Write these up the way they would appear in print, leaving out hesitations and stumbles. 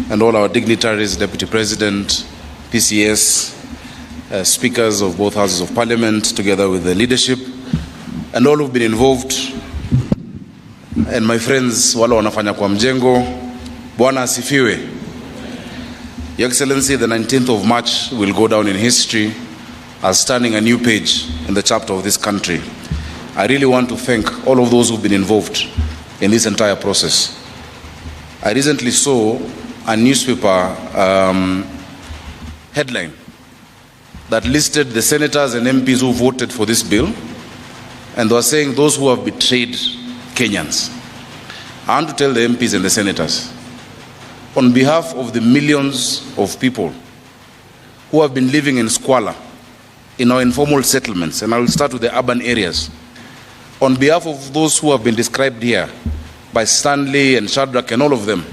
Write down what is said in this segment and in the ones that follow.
and all our dignitaries, Deputy President, PCS, speakers of both houses of parliament, together with the leadership, and all who've been involved, and my friends, wale wanafanya kwa mjengo, Bwana asifiwe. Your Excellency, the 19th of March will go down in history as turning a new page in the chapter of this country. I really want to thank all of those who've been involved in this entire process. I recently saw a newspaper headline that listed the senators and MPs who voted for this bill, and they were saying those who have betrayed Kenyans. I want to tell the MPs and the senators, on behalf of the millions of people who have been living in squalor in our informal settlements, and I will start with the urban areas, on behalf of those who have been described here by Stanley and Shadrach and all of them,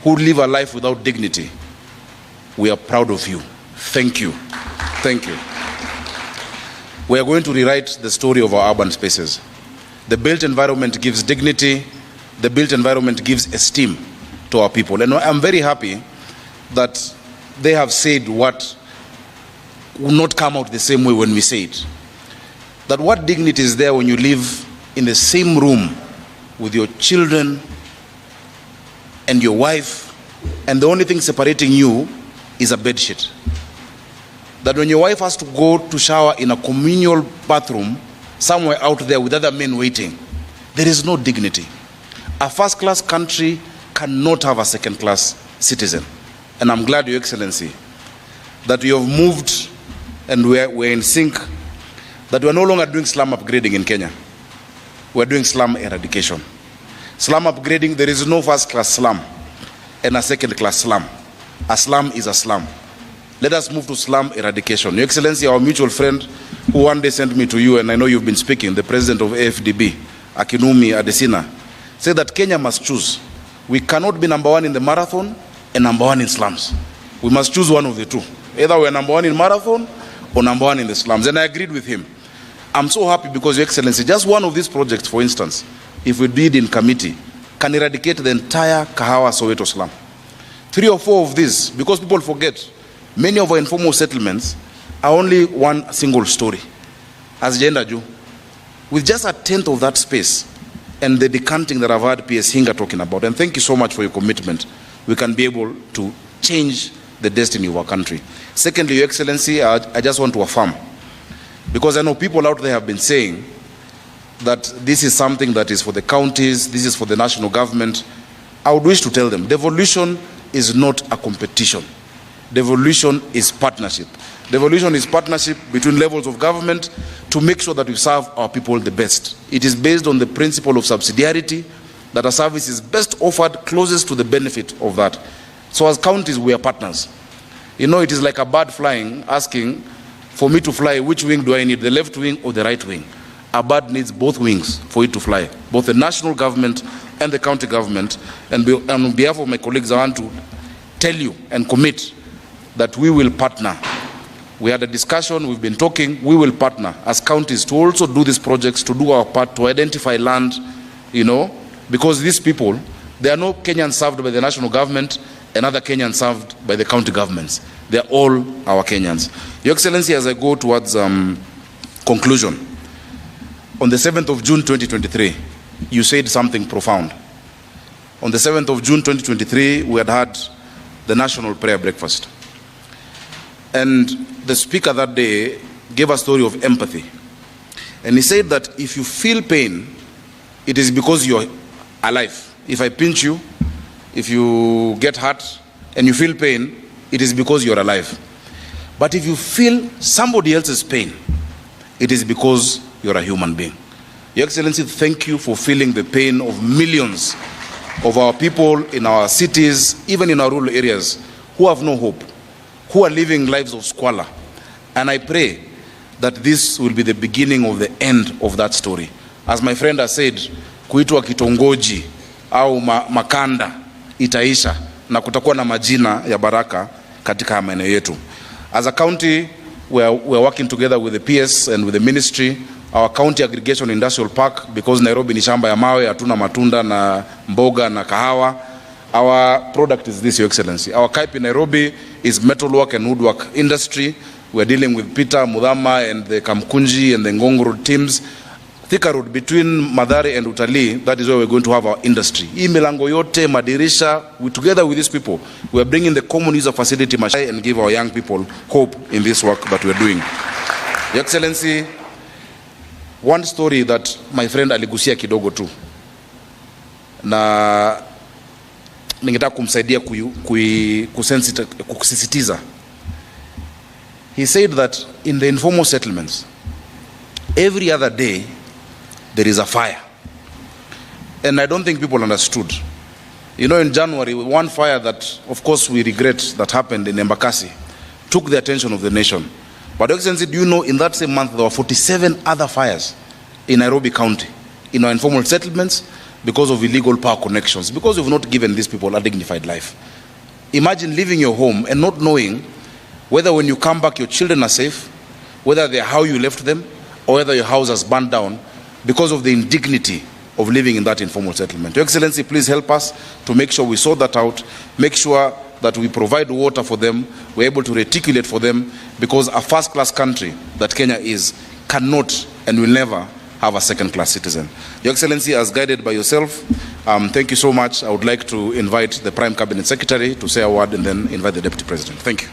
who live a life without dignity, we are proud of you. Thank you. Thank you. We are going to rewrite the story of our urban spaces. The built environment gives dignity. The built environment gives esteem to our people. And I'm very happy that they have said what will not come out the same way when we say it. That what dignity is there when you live in the same room with your children and your wife, and the only thing separating you is a bed sheet. That when your wife has to go to shower in a communal bathroom somewhere out there with other men waiting, there is no dignity. A first-class country cannot have a second-class citizen. And I'm glad, Your Excellency, that we have moved and we're in sync, that we're no longer doing slum upgrading in Kenya. We're doing slum eradication. Slum upgrading, there is no first-class slum and a second-class slum. A slum is a slum. Let us move to slum eradication. Your Excellency, our mutual friend who one day sent me to you, and I know you've been speaking, the president of AFDB, Akinumi Adesina, said that Kenya must choose. We cannot be number one in the marathon and number one in slums. We must choose one of the two. Either we're number one in marathon or number one in the slums. And I agreed with him. I'm so happy because, Your Excellency, just one of these projects, for instance, if we did in committee, can eradicate the entire Kahawa Soweto slum. 3 or 4 of these, because people forget, many of our informal settlements are only one single story. As Jenda Ju, with just a tenth of that space and the decanting that I've heard PS Hinga talking about, and thank you so much for your commitment, we can be able to change the destiny of our country. Secondly, Your Excellency, I just want to affirm, because I know people out there have been saying that this is something that is for the counties, this is for the national government. I would wish to tell them, devolution is not a competition. Devolution is partnership. Devolution is partnership between levels of government to make sure that we serve our people the best. It is based on the principle of subsidiarity, that a service is best offered closest to the benefit of that. So as counties, we are partners. You know, it is like a bird flying, asking, for me to fly, which wing do I need, the left wing or the right wing? A bird needs both wings for it to fly, both the national government and the county government. And on behalf of my colleagues, I want to tell you and commit that we will partner. We had a discussion, we've been talking, we will partner as counties to also do these projects, to do our part, to identify land, you know, because these people, there are no Kenyans served by the national government and other Kenyans served by the county governments. They are all our Kenyans. Your Excellency, as I go towards conclusion, on the 7th of June 2023, you said something profound. On the 7th of June 2023, we had the National Prayer Breakfast. And the speaker that day gave a story of empathy. And he said that if you feel pain, it is because you're alive. If I pinch you, if you get hurt and you feel pain, it is because you're alive. But if you feel somebody else's pain, it is because you're a human being. Your Excellency, thank you for feeling the pain of millions of our people in our cities, even in our rural areas, who have no hope, who are living lives of squalor. And I pray that this will be the beginning of the end of that story. As my friend has said, kuitwa kitongoji au makanda itaisha na kutakuwa na majina ya baraka katika maeneo yetu. As a county, we are working together with the PS and with the ministry, our county aggregation industrial park, because Nairobi ni shamba ya mawe, hatuna matunda na mboga na kahawa. Our product is this, Your Excellency. Our Kaipi Nairobi is metalwork and woodwork industry. We're dealing with Peter, Mudhama, and the Kamkunji and the Ngong Road teams. Thika Road, between Mathare and Utalii, that is where we're going to have our industry. Hii milango yote, madirisha, together with these people, we're bringing the common user facility and give our young people hope in this work that we're doing. Your Excellency, one story that my friend aligusia kidogo tu, na ningetaka kumsaidia kusisitiza. He said that in the informal settlements, every other day, there is a fire. And I don't think people understood. You know, in January, one fire that, of course, we regret that happened in Embakasi took the attention of the nation. But, Your Excellency, do you know, in that same month, there were 47 other fires in Nairobi County, in our informal settlements, because of illegal power connections, because we've not given these people a dignified life. Imagine leaving your home and not knowing whether when you come back your children are safe, whether they're how you left them, or whether your house has burned down because of the indignity of living in that informal settlement. Your Excellency, please help us to make sure we sort that out, make sure that we provide water for them, we're able to reticulate for them, because a first-class country that Kenya is cannot and will never have a second-class citizen. Your Excellency, as guided by yourself, thank you so much. I would like to invite the Prime Cabinet Secretary to say a word and then invite the Deputy President. Thank you.